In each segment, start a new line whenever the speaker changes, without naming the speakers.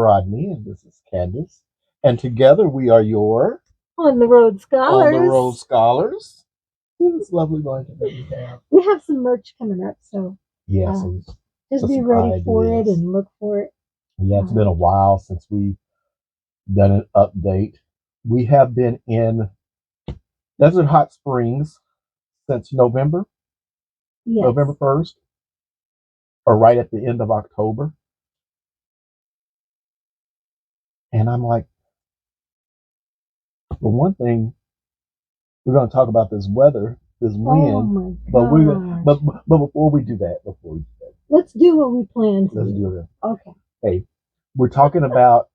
Rodney, and this is Candace. And together we are your
On the Road Scholars.
This lovely blanket that we have.
We have some merch coming up, so
Yes,
just be ready for it and look for it.
Yeah, it's been a while since we've done an update. We have been in Desert Hot Springs since November.
Yes.
November 1st, or right at the end of October. And I'm like, the one thing we're going to talk about this weather, this wind.
Oh my
but before we do that,
let's do what we planned to
let's
do.
do that.
Okay.
Hey, we're talking about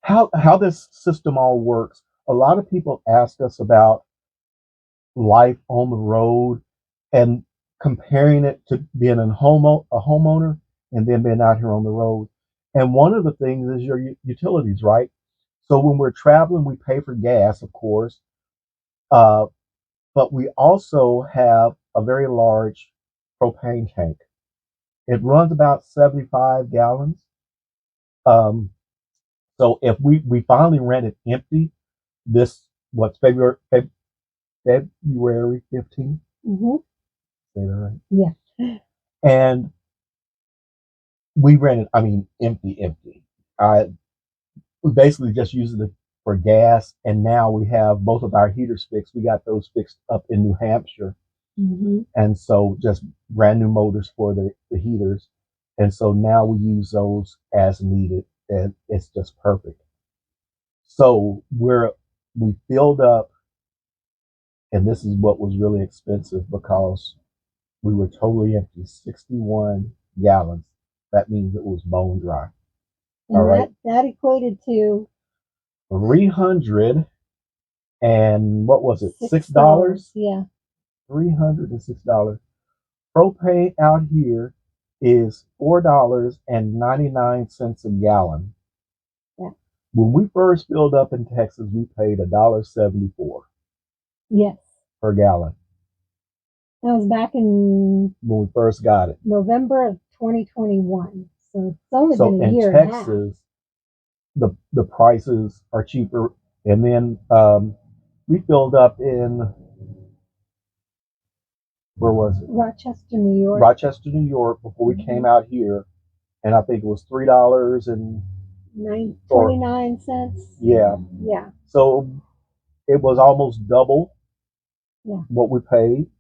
how this system all works. A lot of people ask us about life on the road and comparing it to being a homeowner and then being out here on the road. And one of the things is your utilities, right? So when we're traveling, we pay for gas, of course, but we also have a very large propane tank. It runs about 75 gallons. So if we finally ran it empty, February 15th?
Mm-hmm.
Say that right?
Yeah.
And we ran it, empty. We basically just used it for gas, and now we have both of our heaters fixed. We got those fixed up in New Hampshire.
Mm-hmm.
And so just brand new motors for the heaters. And so now we use those as needed, and it's just perfect. So we filled up, and this is what was really expensive because we were totally empty, 61 gallons. That means it was bone dry.
And all right. That equated to
300 and what was it?
$6? Yeah.
$306. Propane out here is $4.99 a gallon.
Yeah.
When we first filled up in Texas, we paid $1.74.
Yes.
Per gallon.
That was back in
when we first got it.
November of 2021. So it's only been a year and a half.
In Texas, the prices are cheaper. And then we filled up in, where was it?
Rochester, New York.
Rochester, New York, before we came out here. And I think it was
$3.29.
Yeah.
Yeah.
So it was almost double what we paid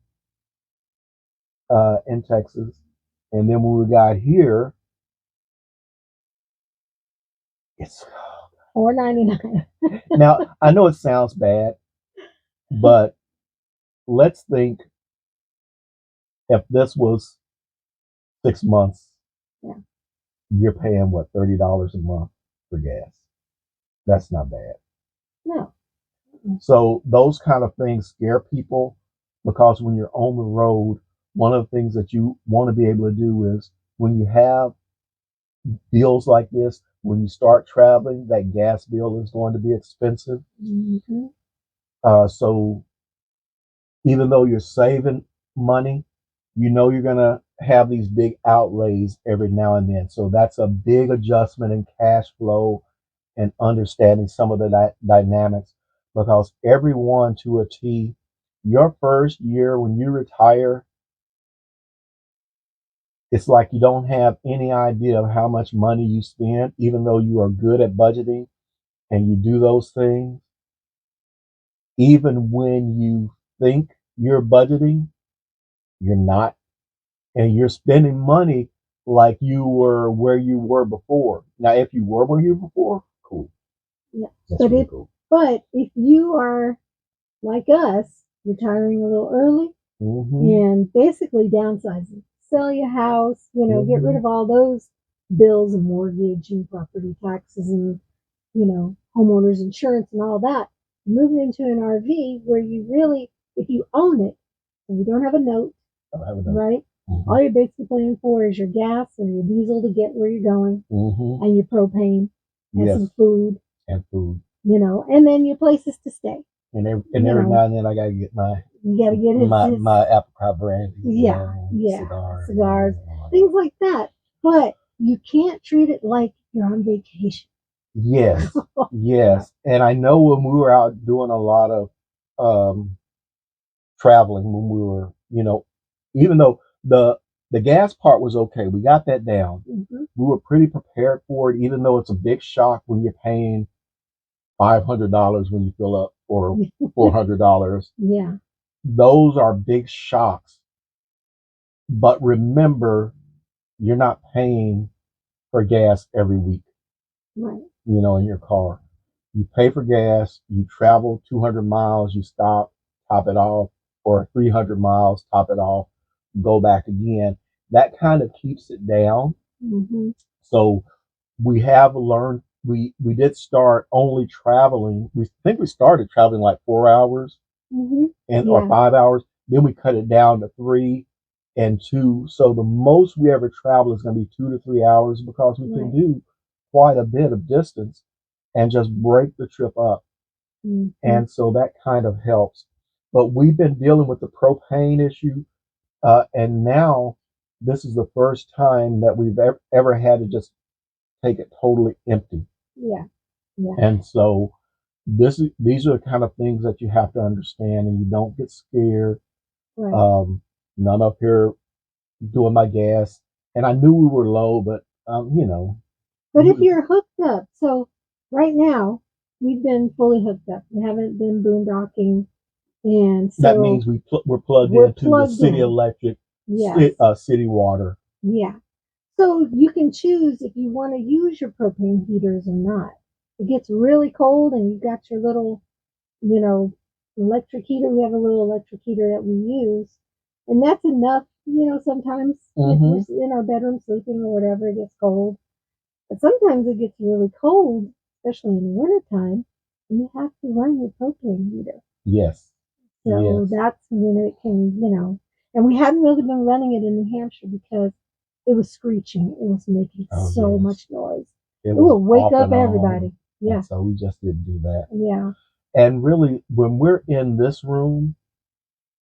in Texas. And then when we got here, it's
$4.99.
Now, I know it sounds bad, but let's think if this was 6 months, you're paying what, $30 a month for gas. That's not bad.
No.
So those kind of things scare people because when you're on the road, one of the things that you want to be able to do is when you have deals like this, when you start traveling, that gas bill is going to be expensive.
Mm-hmm.
So even though you're saving money, you know you're going to have these big outlays every now and then. So that's a big adjustment in cash flow and understanding some of the dynamics, because everyone to a T, your first year when you retire, it's like you don't have any idea of how much money you spend, even though you are good at budgeting and you do those things. Even when you think you're budgeting, you're not. And you're spending money like you were where you were before. Now, if you were where you were before, cool.
Yeah. But if you are like us, retiring a little early and basically downsizing, sell your house, get rid of all those bills and mortgage and property taxes and, homeowners insurance and all that, moving into an RV where you really, if you own it and you don't have a note, right? All you're basically paying for is your gas or your diesel to get where you're going, and your propane, and some food.
And food.
And then your places to stay.
And every now and then I gotta get my my apricot brandy.
Cigars, things like that. But you can't treat it like you're on vacation.
Yes, yes. And I know when we were out doing a lot of traveling, when we were, even though the gas part was okay, we got that down.
Mm-hmm.
We were pretty prepared for it, even though it's a big shock when you're paying $500 when you fill up or $400.
Yeah.
Those are big shocks. But remember, you're not paying for gas every week.
Right.
In your car. You pay for gas, you travel 200 miles, you stop, top it off, or 300 miles, top it off, go back again. That kind of keeps it down.
Mm-hmm.
So we have learned, we did start only traveling. We think we started traveling like 4 hours or 5 hours. Then we cut it down to 3 and 2. So the most we ever travel is going to be 2 to 3 hours because we can do quite a bit of distance and just break the trip up.
Mm-hmm.
And so that kind of helps. But we've been dealing with the propane issue. And now this is the first time that we've ever had to just take it totally empty.
Yeah. Yeah.
And so these are the kind of things that you have to understand, and you don't get scared.
Right.
None up here doing my gas, and I knew we were low, but
But if you're hooked up, so right now we've been fully hooked up. We haven't been boondocking, and so
that means we're plugged into the city electric, city water.
Yeah. So you can choose if you want to use your propane heaters or not. It gets really cold and you've got your little, electric heater. We have a little electric heater that we use. And that's enough, sometimes if we're in our bedroom sleeping or whatever, it gets cold. But sometimes it gets really cold, especially in the wintertime, and you have to run your propane heater.
Yes.
So that's when it can, and we hadn't really been running it in New Hampshire because it was screeching. It was making so much noise. It would wake up everybody. Yeah.
So we just didn't do that.
Yeah.
And really, when we're in this room,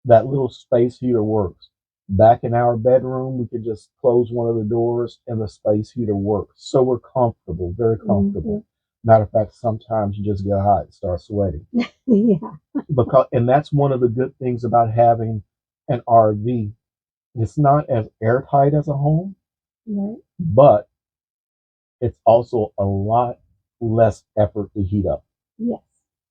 that little space heater works. Back in our bedroom, we could just close one of the doors and the space heater works. So we're comfortable, very comfortable. Mm-hmm. Matter of fact, sometimes you just get hot and start sweating.
Yeah.
And that's one of the good things about having an RV. It's not as airtight as a home,
right,
but it's also a lot less effort to heat up.
Yes.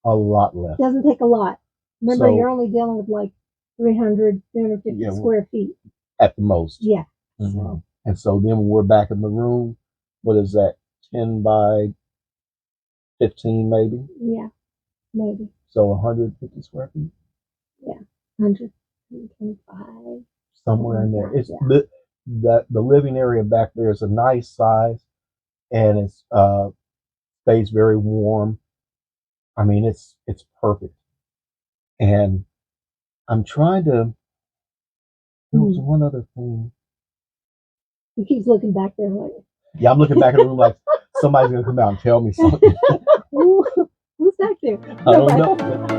A lot less.
It doesn't take a lot. Remember, you're only dealing with like 350 square feet.
At the most.
Yeah.
Mm-hmm. So. And so then when we're back in the room, what is that, 10 by 15 maybe?
Yeah, maybe.
So 150 square feet?
Yeah, 125.
Somewhere in there. It's the living area back there is a nice size, and it's stays very warm. I mean, it's perfect. And I'm trying to. There was one other thing.
He keeps looking back there like.
Yeah, I'm looking back in the room like somebody's gonna come out and tell me something.
Who's back there?
I don't know.